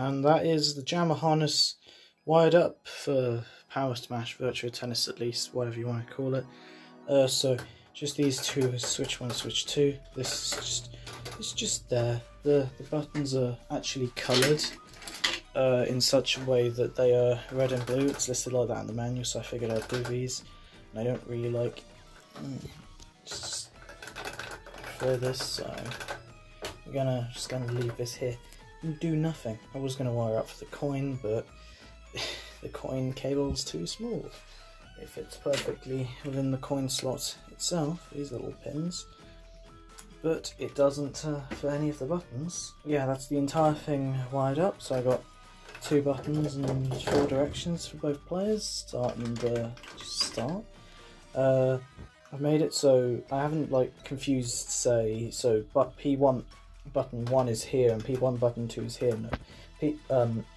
and that is the Jamma harness wired up for Power Smash, Virtua Tennis at least, whatever you want to call it. So just these two, switch 1, switch 2. This is just there. The buttons are actually coloured in such a way that they are red and blue. It's listed like that in the manual, so I figured I'd do these. And I don't really like just prefer this, so we're just gonna leave this here and do nothing. I was gonna wire up for the coin, but the coin cable's too small. It fits perfectly within the coin slot itself, these little pins, but it doesn't for any of the buttons. Yeah, that's the entire thing wired up, so I got 2 buttons in 4 directions for both players, start and just start. I've made it so I haven't like confused, say, so but P1 button 1 is here and P1 button 2 is here. No,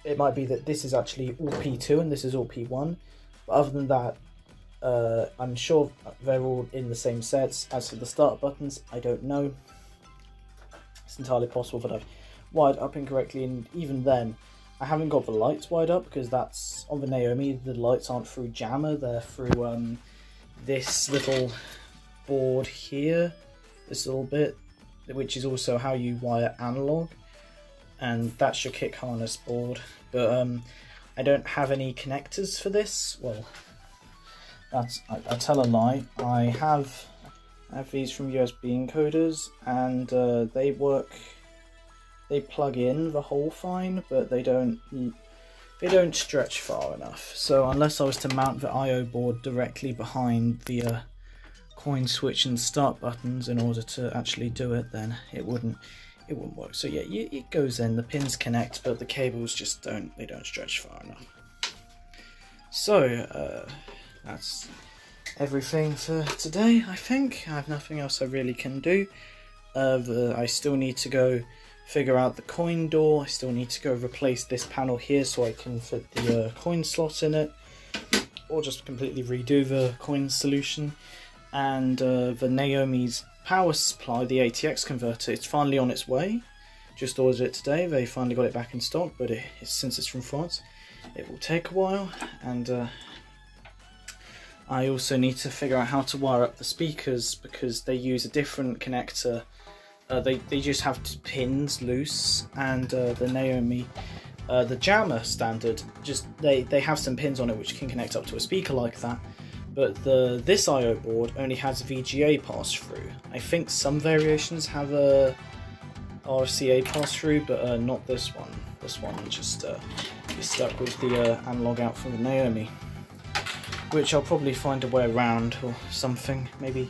it might be that this is actually all P2 and this is all P1, but other than that, I'm sure they're all in the same sets. As for the start buttons, I don't know. It's entirely possible that I've wired up incorrectly, and even then, I haven't got the lights wired up because that's on the NAOMI. The lights aren't through Jamma, they're through this little board here, this little bit, which is also how you wire analog, and that's your kick harness board. But I don't have any connectors for this. Well, I tell a lie. I have these from USB encoders, and they work. They plug in the hole fine, but they don't stretch far enough. So unless I was to mount the I/O board directly behind the coin switch and start buttons in order to actually do it, then it wouldn't work. So yeah, it goes in, the pins connect, but the cables just don't stretch far enough. So that's everything for today, I think. I have nothing else I really can do. I still need to go figure out the coin door. I still need to go replace this panel here so I can fit the coin slot in it, or just completely redo the coin solution. And the NAOMI's power supply, the ATX converter, it's finally on its way. Just ordered it today. They finally got it back in stock, but since it's from France, it will take a while. And I also need to figure out how to wire up the speakers, because they use a different connector. They just have pins loose, and the NAOMI, the Jamma standard, they have some pins on it which can connect up to a speaker like that. But this I/O board only has VGA pass-through. I think some variations have a RCA pass-through, but not this one. This one just is stuck with the analog out from the NAOMI, which I'll probably find a way around or something, maybe.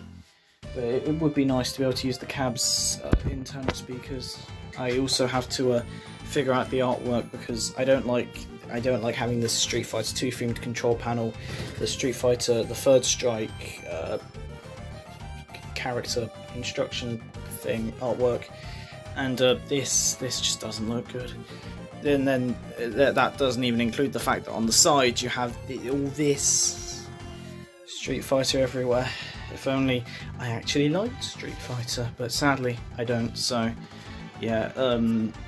But it would be nice to be able to use the cab's internal speakers. I also have to figure out the artwork, because I don't like having this Street Fighter 2 themed control panel, the Street Fighter, the Third Strike character instruction thing artwork, and this just doesn't look good. And then that doesn't even include the fact that on the side you have all this Street Fighter everywhere. If only I actually liked Street Fighter, but sadly I don't. So yeah,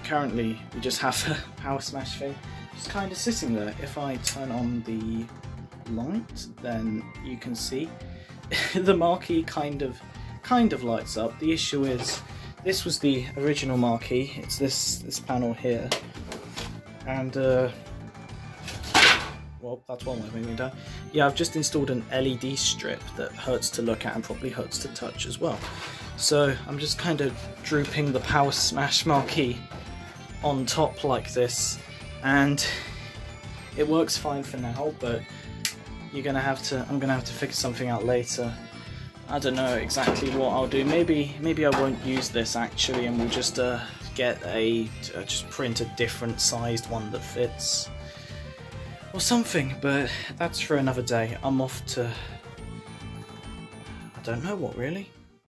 currently we just have a Power Smash thing just kind of sitting there. If I turn on the light, then you can see the marquee kind of lights up. The issue is, this was the original marquee. It's this panel here, and well, that's one way of moving down. Yeah, I've just installed an LED strip that hurts to look at and probably hurts to touch as well. So I'm just kind of drooping the Power Smash marquee on top like this, and it works fine for now, but I'm gonna have to figure something out later. I don't know exactly what I'll do. Maybe I won't use this actually, and we'll just get just print a different sized one that fits or something. But that's for another day. I'm off to, I don't know what really.